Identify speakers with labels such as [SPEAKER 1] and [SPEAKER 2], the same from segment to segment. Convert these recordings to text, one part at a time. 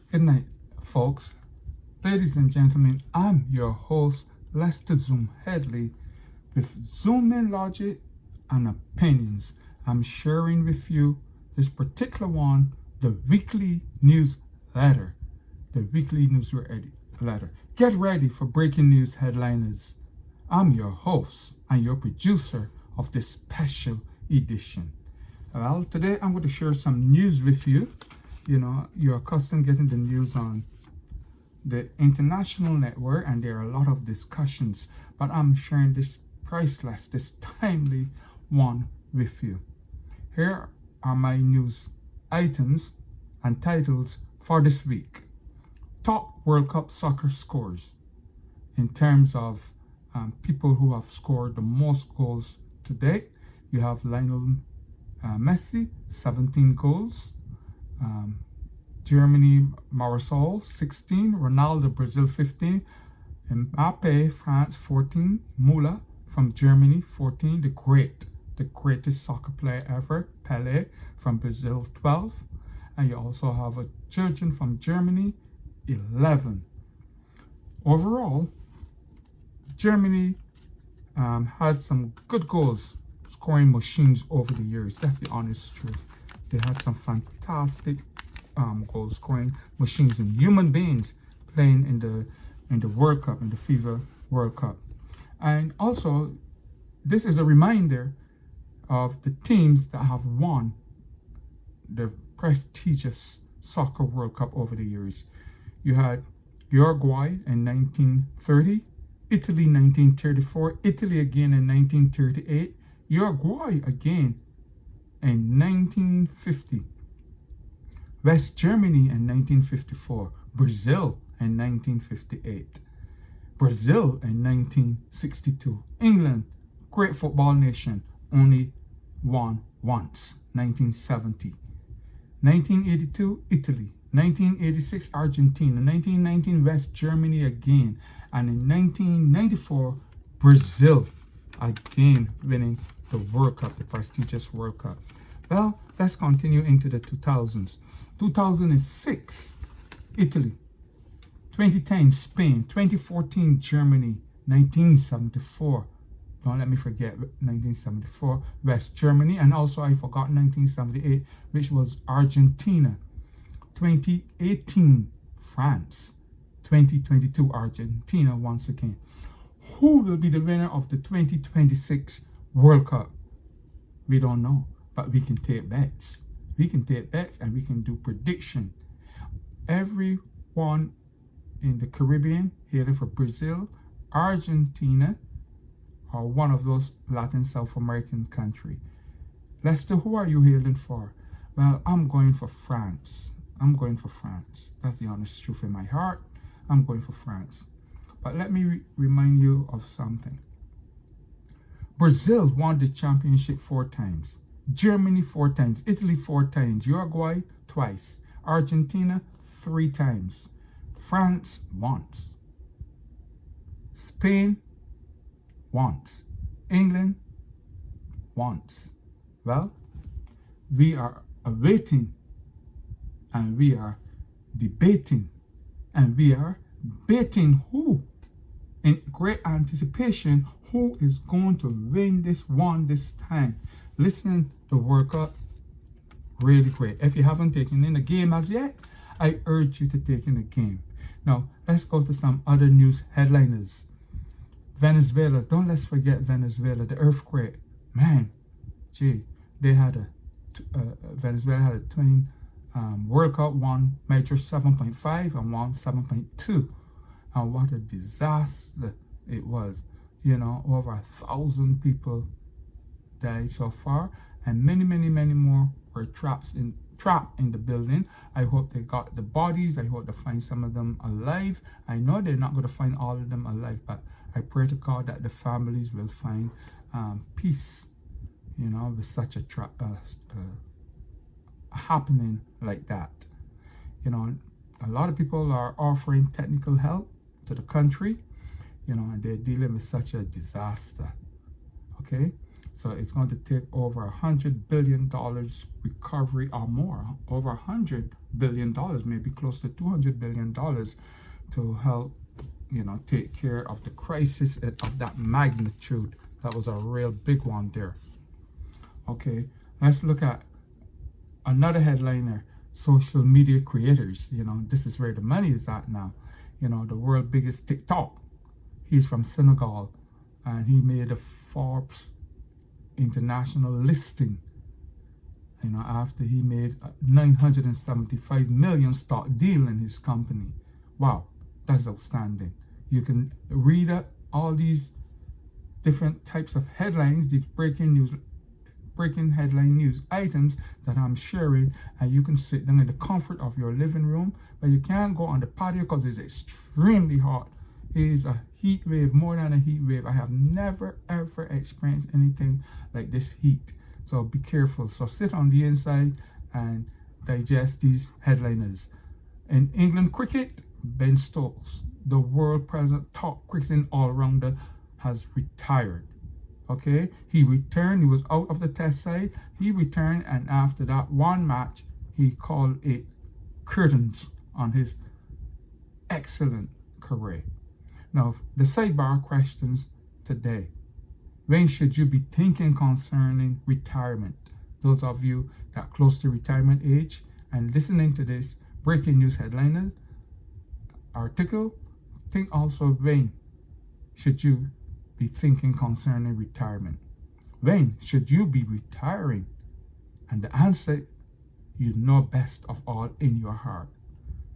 [SPEAKER 1] Good night, folks. Ladies and gentlemen, I'm your host, Lester Zoom Headley, with Zooming logic and opinions. I'm sharing with you this particular one, the weekly newsletter. The weekly newsletter. Get ready for breaking news headliners. I'm your host and your producer of this special edition. Well, today I'm going to share some news with you. You know, you're accustomed getting the news on the international network, and there are a lot of discussions, but I'm sharing this priceless, this timely one with you. Here are my news items and titles for this week. Top World Cup soccer scores in terms of people who have scored the most goals to date. You have Lionel Messi, 17 goals. Germany, Marisol, 16. Ronaldo, Brazil, 15. Mbappe, France, 14. Müller from Germany, 14. The greatest soccer player ever, Pele from Brazil, 12. And you also have a Georgian from Germany, 11. Overall, Germany had some good goals scoring machines over the years. That's the honest truth. They had some fantastic goal scoring machines and human beings playing in the World Cup, in the FIFA World Cup. And also, this is a reminder of the teams that have won the prestigious soccer World Cup over the years. You had Uruguay in 1930, Italy 1934, Italy again in 1938, Uruguay again in 1950. West Germany in 1954, Brazil in 1958, Brazil in 1962, England, great football nation, only won once, 1970, 1982, Italy, 1986, Argentina, 1919, West Germany again, and in 1994, Brazil again winning the World Cup, the prestigious World Cup. Well, let's continue into the 2000s. 2006, Italy. 2010, Spain. 2014, Germany. 1974. Don't let me forget 1974, West Germany. And also I forgot 1978, which was Argentina. 2018, France. 2022, Argentina once again. Who will be the winner of the 2026 World Cup? We don't know, but we can take bets. We can take bets and we can do prediction. Everyone in the Caribbean, hailing for Brazil, Argentina, or one of those Latin South American country. Lester, who are you hailing for? Well, I'm going for France. I'm going for France. That's the honest truth in my heart. I'm going for France. But let me remind you of something. Brazil won the championship 4 times. Germany 4 times, Italy 4 times, Uruguay twice, Argentina 3 times, France once, Spain once, England once. Well, we are awaiting and we are debating and we are betting who, in great anticipation, who is going to win this one this time. Listen, the World Cup, really great. If you haven't taken in the game as yet, I urge you to take in the game. Now, let's go to some other news headliners. Venezuela, don't let's forget Venezuela, the earthquake. Man, gee, they had Venezuela had a twin World Cup, one measure 7.5 and one 7.2. And what a disaster it was. You know, over 1,000 people died so far, and many more were trapped in the building. I hope they got the bodies. I hope they find some of them alive. I know they're not going to find all of them alive, but I pray to God that the families will find peace, you know, with such a happening like that. You know, a lot of people are offering technical help to the country, you know, and they're dealing with such a disaster. Okay, so it's going to take over $100 billion recovery or more, over $100 billion, maybe close to $200 billion to help, take care of the crisis of that magnitude. That was a real big one there. Okay, let's look at another headliner: social media creators. This is where the money is at now. The world biggest TikTok. He's from Senegal, and he made a Forbes international listing. After he made a 975 million stock deal in his company. Wow, that's outstanding. You can read all these different types of headlines, these breaking headline news items that I'm sharing, and you can sit down in the comfort of your living room, but you can't go on the patio because it's extremely hot. It is a heat wave, more than a heat wave. I have never ever experienced anything like this heat. So be careful. So sit on the inside and digest these headliners. In England cricket, Ben Stokes, the world present top cricketing all-rounder, has retired. Okay, he returned. He was out of the test side. He returned, and after that one match, he called it curtains on his excellent career. Now, the sidebar questions today: when should you be thinking concerning retirement? Those of you that close to retirement age and listening to this breaking news headliner article, think also, when should you be thinking concerning retirement? When should you be retiring? And the answer, you know best of all in your heart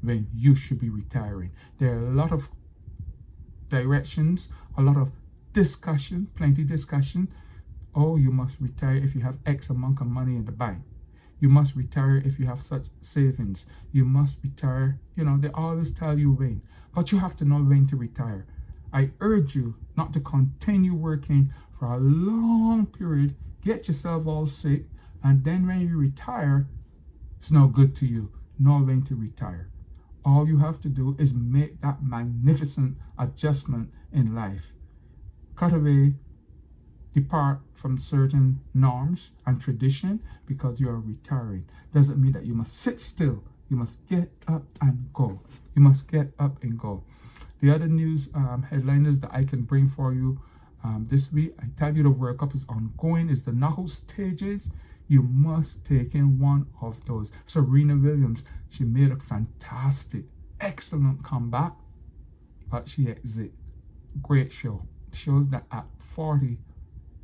[SPEAKER 1] when you should be retiring. There are a lot of directions, a lot of discussion, plenty discussion. Oh, you must retire if you have X amount of money in the bank. You must retire if you have such savings. You must retire. They always tell you when, but you have to know when to retire. I urge you not to continue working for a long period, get yourself all sick, and then when you retire, it's no good to you. Know when to retire. All you have to do is make that magnificent adjustment in life. Cut away, depart from certain norms and tradition because you are retiring. Doesn't mean that you must sit still. You must get up and go. You must get up and go. The other news headliners that I can bring for you this week, I tell you the World Cup is ongoing. It's the knockout stages. You must take in one of those. Serena Williams, she made a fantastic, excellent comeback, but she exit. Great show. Shows that at 40,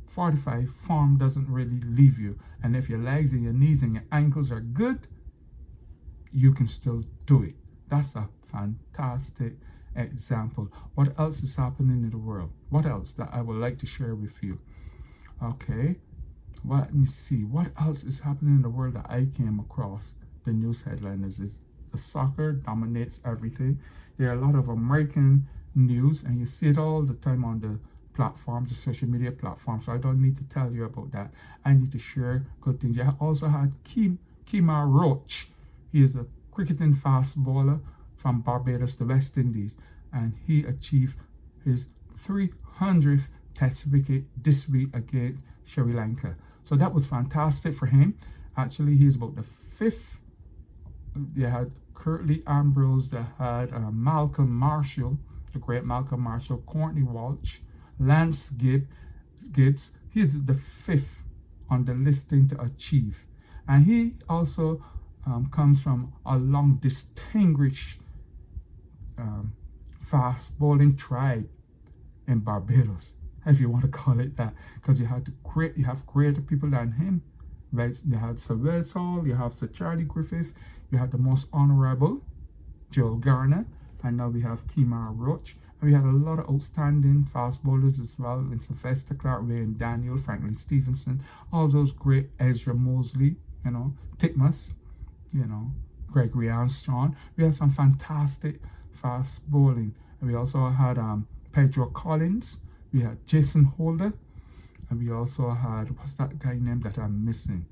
[SPEAKER 1] 45, form doesn't really leave you. And if your legs and your knees and your ankles are good, you can still do it. That's a fantastic example. What else is happening in the world? What else that I would like to share with you? Okay, let me see. What else is happening in the world that I came across? The news headliners is the soccer dominates everything. There are a lot of American news, and you see it all the time on the platforms, the social media platforms. So I don't need to tell you about that. I need to share good things. You also had Kemar Roach. He is a cricketing fast bowler from Barbados, the West Indies, and he achieved his 300th test wicket this week against Sri Lanka. So that was fantastic for him. Actually, he's about the 5th. They had Curtly Ambrose, they had Malcolm Marshall, the great Malcolm Marshall, Courtney Walsh, Lance Gibbs. He's the 5th on the listing to achieve. And he also comes from a long distinguished fast bowling tribe in Barbados, if you want to call it that, because you have greater people than him, right? You had Sir Walsall, you have Sir Charlie Griffith, you had the most honorable Joel Garner, and now we have Kemar Roach. And we had a lot of outstanding fast bowlers as well, in Sylvester Clark, Wayne Daniel, Franklin Stevenson, all those great, Ezra Mosley, Titmus, Gregory Armstrong. We had some fantastic fast bowling. And we also had Pedro Collins, we had Jason Holder, and we also had, what's that guy name that I'm missing?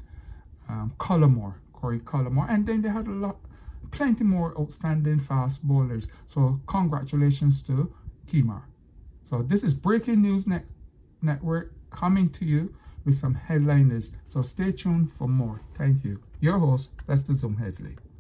[SPEAKER 1] Corey Cullimore. And then they had plenty more outstanding fast bowlers. So congratulations to Kemar. So this is Breaking News Network coming to you with some headliners. So stay tuned for more. Thank you. Your host, Lester Zoom Headley.